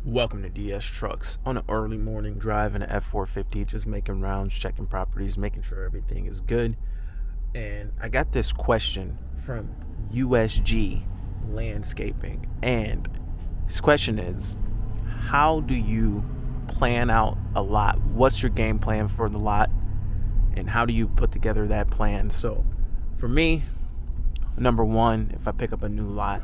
Welcome to DS Trucks. On an early morning drive in an f-450, just making rounds, checking properties, making sure everything is good. And I got this question from USG Landscaping, and his question is, how do you plan out a lot? What's your game plan for the lot, and how do you put together that plan? So for me, number one, if I pick up a new lot,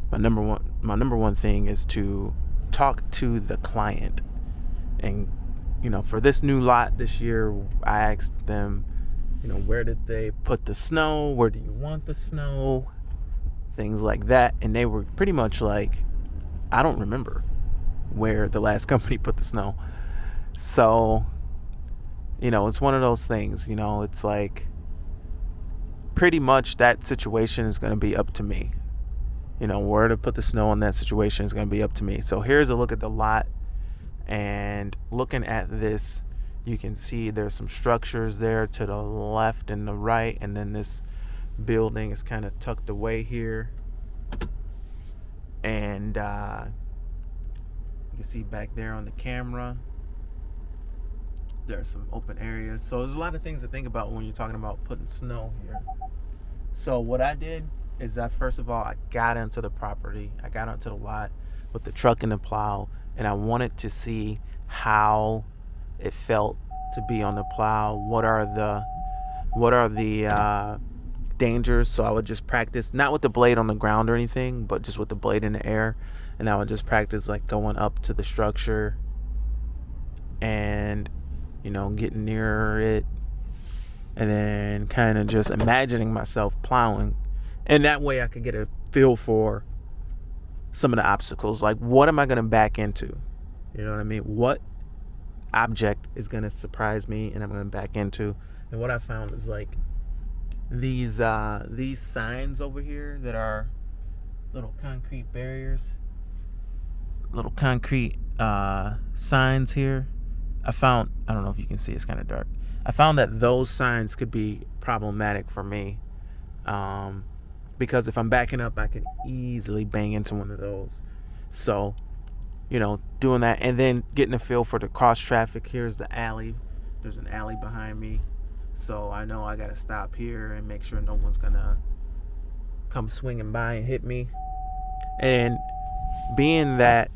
my number one thing is to talk to the client. And for this new lot this year, I asked them, where did they put the snow, where do you want the snow, things like that. And they were pretty much like, I don't remember where the last company put the snow. So it's one of those things. It's like pretty much that situation is going to be up to me. Where to put the snow in that situation is going to be up to me. So here's a look at the lot. And looking at this, you can see there's some structures there to the left and the right. And then this building is kind of tucked away here. And you can see back there on the camera, there's some open areas. So there's a lot of things to think about when you're talking about putting snow here. So what I did is that, first of all, I got into the property. I got onto the lot with the truck and the plow, and I wanted to see how it felt to be on the plow. What are the dangers? So I would just practice, not with the blade on the ground or anything, but just with the blade in the air. And I would just practice like going up to the structure and getting near it, and then kind of just imagining myself plowing. And that way I could get a feel for some of the obstacles. Like, what am I going to back into? You know what I mean? What object is going to surprise me and I'm going to back into? And what I found is like these signs over here that are little concrete barriers, little concrete signs here. I don't know if you can see, it's kind of dark. I found that those signs could be problematic for me. Because if I'm backing up, I can easily bang into one of those. So, doing that, and then getting a feel for the cross traffic. Here's the alley. There's an alley behind me. So I know I got to stop here and make sure no one's going to come swinging by and hit me. And being that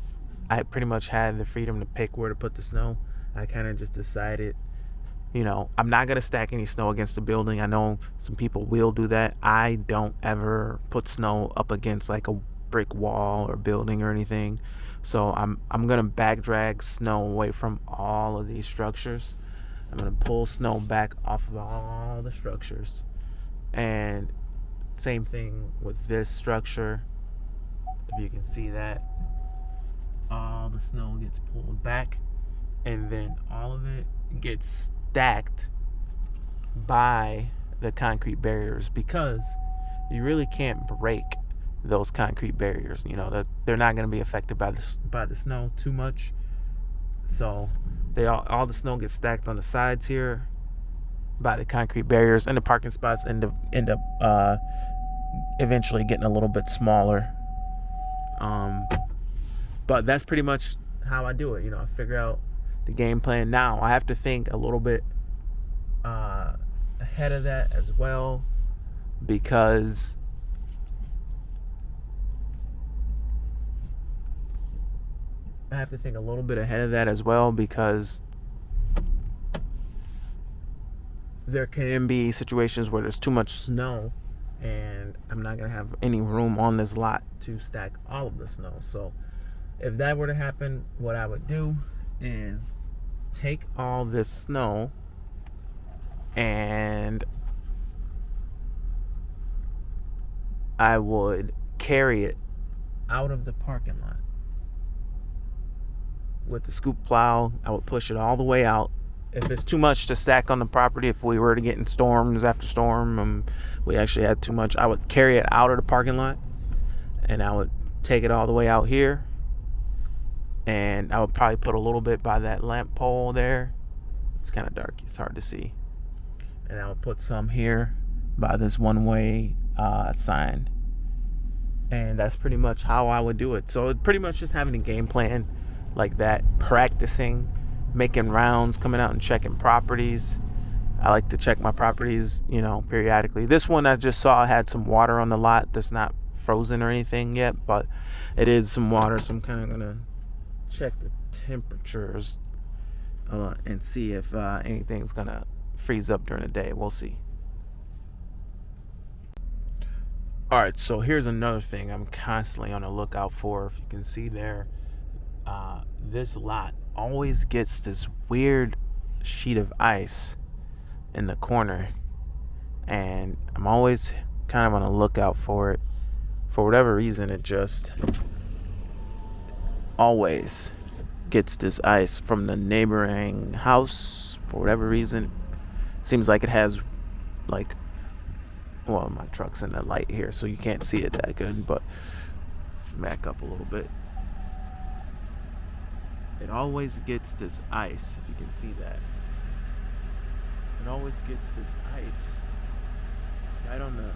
I pretty much had the freedom to pick where to put the snow, I kind of just decided, I'm not going to stack any snow against the building. I know some people will do that. I don't ever put snow up against like a brick wall or building or anything. So I'm going to back drag snow away from all of these structures. I'm going to pull snow back off of all the structures. And same thing with this structure. If you can see that, all the snow gets pulled back, and then all of it gets stacked by the concrete barriers, because you really can't break those concrete barriers. That they're not going to be affected by the snow too much. So all the snow gets stacked on the sides here by the concrete barriers, and the parking spots end up eventually getting a little bit smaller. But that's pretty much how I do it. I figure out the game plan. Now I have to think a little bit ahead of that as well, because there can be situations where there's too much snow and I'm not going to have any room on this lot to stack all of the snow. So if that were to happen, what I would do is take all this snow and I would carry it out of the parking lot with the scoop plow. I would push it all the way out. If it's too much to stack on the property, if we were to get in storms after storm, we actually had too much, I would carry it out of the parking lot and I would take it all the way out here. And I would probably put a little bit by that lamp pole there. It's kind of dark, it's hard to see. And I would put some here by this one-way sign. And that's pretty much how I would do it. So it's pretty much just having a game plan like that, practicing, making rounds, coming out and checking properties. I like to check my properties, periodically. This one I just saw had some water on the lot that's not frozen or anything yet, but it is some water, so I'm kind of gonna check the temperatures and see if anything's gonna freeze up during the day. We'll see. All right, so here's another thing I'm constantly on the lookout for. If you can see there, this lot always gets this weird sheet of ice in the corner, and I'm always kind of on the lookout for it. For whatever reason, it just always gets this ice from the neighboring house. For whatever reason, seems like it has, like, well, my truck's in the light here, so you can't see it that good, but back up a little bit. It always gets this ice, if you can see that. It always gets this ice right on the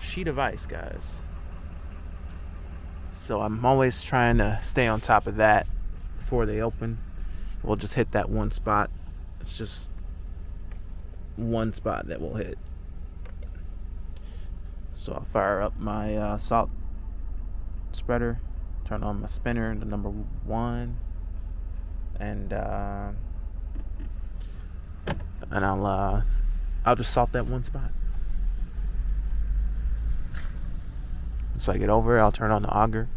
sheet of ice, guys. So I'm always trying to stay on top of that before they open. We'll just hit that one spot. It's just one spot that we'll hit. So I'll fire up my salt spreader, turn on my spinner to number 1, and I'll just salt that one spot. So I get over, I'll turn on the auger.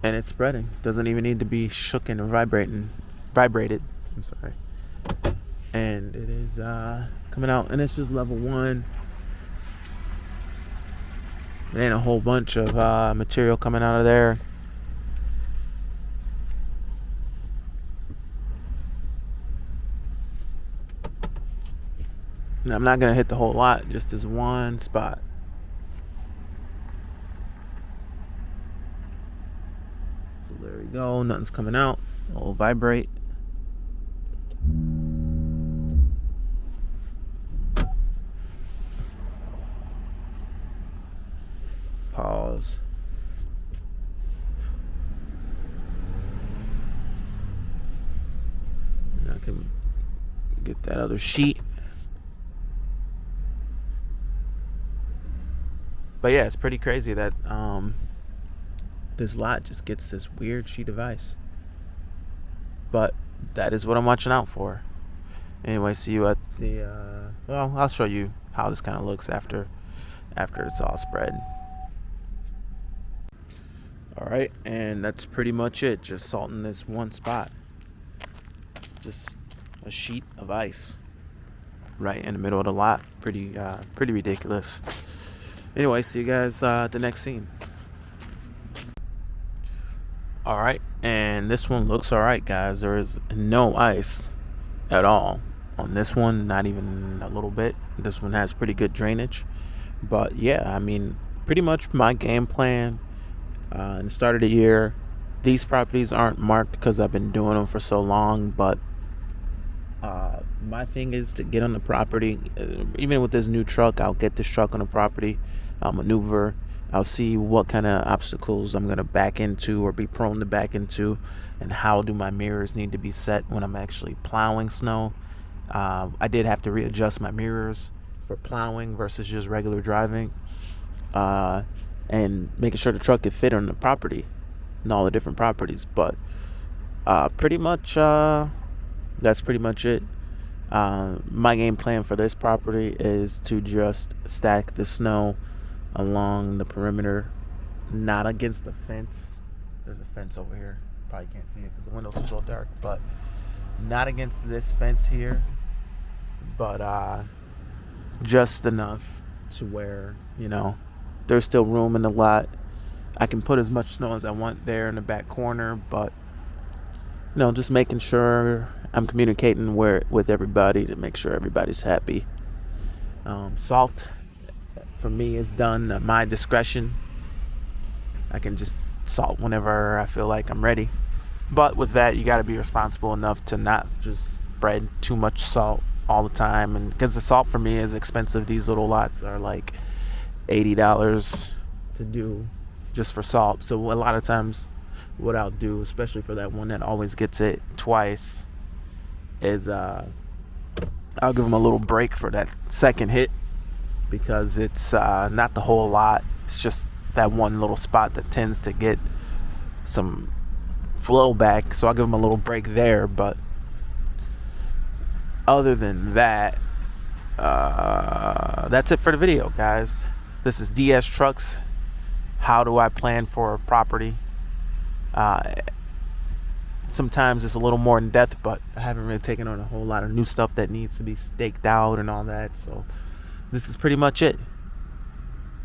And it's spreading. Doesn't even need to be shooken or vibrated. I'm sorry. And it is coming out, and it's just level 1. There ain't a whole bunch of material coming out of there. And I'm not gonna hit the whole lot, just this one spot. So there we go. Nothing's coming out. It'll vibrate. Pause. And I can get that other sheet. But yeah, it's pretty crazy that this lot just gets this weird sheet of ice. But that is what I'm watching out for. Anyway, see you at the well, I'll show you how this kind of looks after it's all spread. All right, and that's pretty much it. Just salting this one spot. Just a sheet of ice right in the middle of the lot. Pretty ridiculous. Anyway, see you guys at the next scene. All right, and this one looks all right, guys. There is no ice at all on this one, not even a little bit. This one has pretty good drainage. But yeah, I mean, pretty much my game plan in the start of the year. These properties aren't marked because I've been doing them for so long, but my thing is to get on the property. Even with this new truck, I'll get this truck on the property. I'll maneuver. I'll see what kind of obstacles I'm going to back into or be prone to back into, and how do my mirrors need to be set when I'm actually plowing snow. I did have to readjust my mirrors for plowing versus just regular driving, and making sure the truck could fit on the property and all the different properties. But pretty much that's pretty much it. My game plan for this property is to just stack the snow along the perimeter, not against the fence. There's a fence over here. Probably can't see it because the windows are so dark, but not against this fence here, but just enough to where, there's still room in the lot. I can put as much snow as I want there in the back corner, but just making sure I'm communicating with everybody to make sure everybody's happy. Salt for me is done at my discretion. I can just salt whenever I feel like I'm ready. But with that, you got to be responsible enough to not just spread too much salt all the time, and because the salt for me is expensive. These little lots are like $80 to do just for salt. So a lot of times what I'll do, especially for that one that always gets it twice, is I'll give them a little break for that second hit, because it's not the whole lot. It's just that one little spot that tends to get some flow back, so I'll give them a little break there. But other than that, that's it for the video, guys. This is DS Trucks. How do I plan for a property? Sometimes it's a little more in depth, but I haven't really taken on a whole lot of new stuff that needs to be staked out and all that. So this is pretty much it.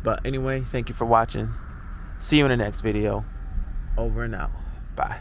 But anyway, thank you for watching. See you in the next video. Over and out. Bye.